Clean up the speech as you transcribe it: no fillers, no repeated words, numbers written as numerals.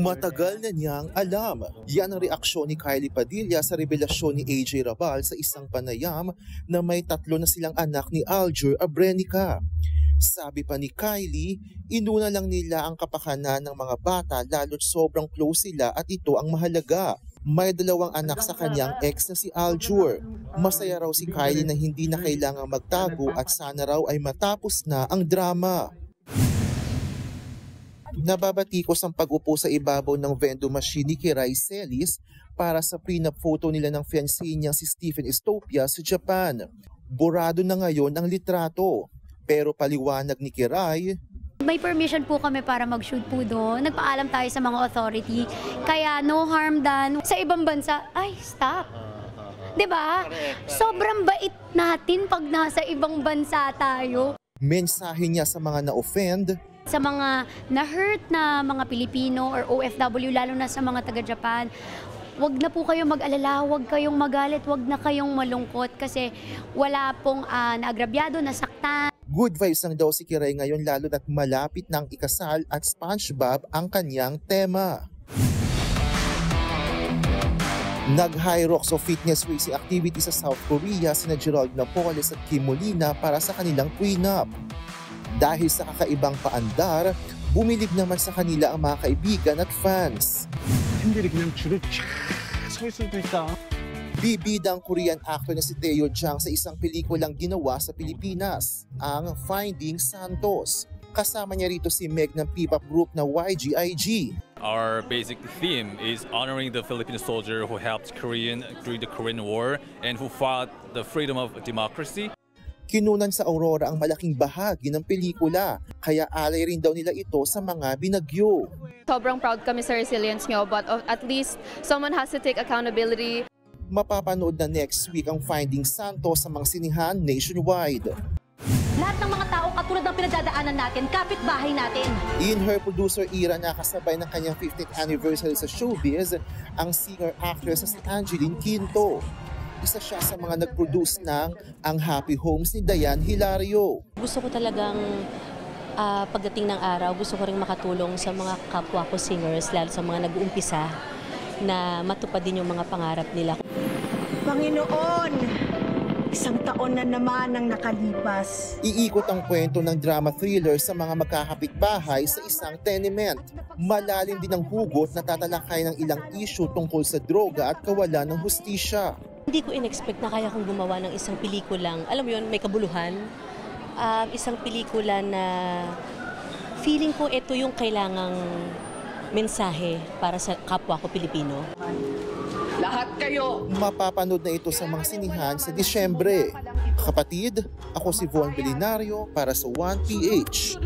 Matagal na niyang alam. Yan ang reaksyon ni Kylie Padilla sa revelasyon ni AJ Rabal sa isang panayam na may 3 na silang anak ni Aljur Abrenica. Sabi pa ni Kylie, inuna lang nila ang kapakanan ng mga bata lalo't sobrang close sila at ito ang mahalaga. May 2 anak sa kanyang ex na si Aljur. Masaya raw si Kylie na hindi na kailangang magtago at sana raw ay matapos na ang drama. Nababatikos ang pag-upo sa ibabaw ng vending machine ni Kiray Celis para sa prenup photo nila ng fiancé niya si Stephen Estopia sa Japan. Burado na ngayon ang litrato, pero paliwanag ni Kiray, may permission po kami para mag-shoot po doon. Nagpaalam tayo sa mga authority. Kaya no harm done. Sa ibang bansa, ay stop. 'Di ba? Sobrang bait natin pag nasa ibang bansa tayo. Mensahe niya sa mga na-offend, sa mga na-hurt na mga Pilipino or OFW, lalo na sa mga taga-Japan, wag na po kayong mag-alala, wag kayong magalit, wag na kayong malungkot kasi wala pong naagrabyado, nasaktan. Good vibes lang daw si Kiray ngayon lalo na't malapit ng ikasal at SpongeBob ang kanyang tema. Nag-high rocks of fitness racing activity sa South Korea sina Gerald Napoles at Kim Molina para sa kanilang prenup. Dahil sa kakaibang paandar, bumilib naman sa kanila ang mga kaibigan at fans. Bibida ang Korean actor na si Tae Jang sa isang pelikulang ginawa sa Pilipinas, ang Finding Santos. Kasama niya rito si Meg ng P-pop group na YGIG. Our basic theme is honoring the Filipino soldier who helped Korean during the Korean War and who fought the freedom of democracy. Kinunan sa Aurora ang malaking bahagi ng pelikula, kaya alay rin daw nila ito sa mga binagyo. Sobrang proud kami sa resilience nyo, but at least someone has to take accountability. Mapapanood na next week ang Finding Santos sa mga sinihan nationwide. Lahat ng mga tao katulad ng pinagdadaanan natin, kapitbahay natin. In her producer era, nakasabay ng kanyang 50th anniversary sa showbiz, ang singer-actress na si Angeline Quinto. Isa siya sa mga nag-produce ng Ang Happy Homes ni Dayan Hilario. Gusto ko talagang pagdating ng araw, gusto ko rin makatulong sa mga kapwa ko singers, lalo sa mga nag-uumpisa, na matupad din yung mga pangarap nila. Panginoon, 1 taon na naman ang nakalipas. Iikot ang kwento ng drama thriller sa mga magkakapitbahay sa isang tenement. Malalim din ang hugot na tatalakay ng ilang issue tungkol sa droga at kawalan ng hustisya. Hindi ko in-expect na kaya kong gumawa ng isang pelikulang, alam mo yun, may kabuluhan. Isang pelikula na feeling ko ito yung kailangang mensahe para sa kapwa ko Pilipino. Lahat kayo! Mapapanood na ito sa mga sinihan sa Disyembre. Kapatid, ako si Von Belinario para sa 1PH.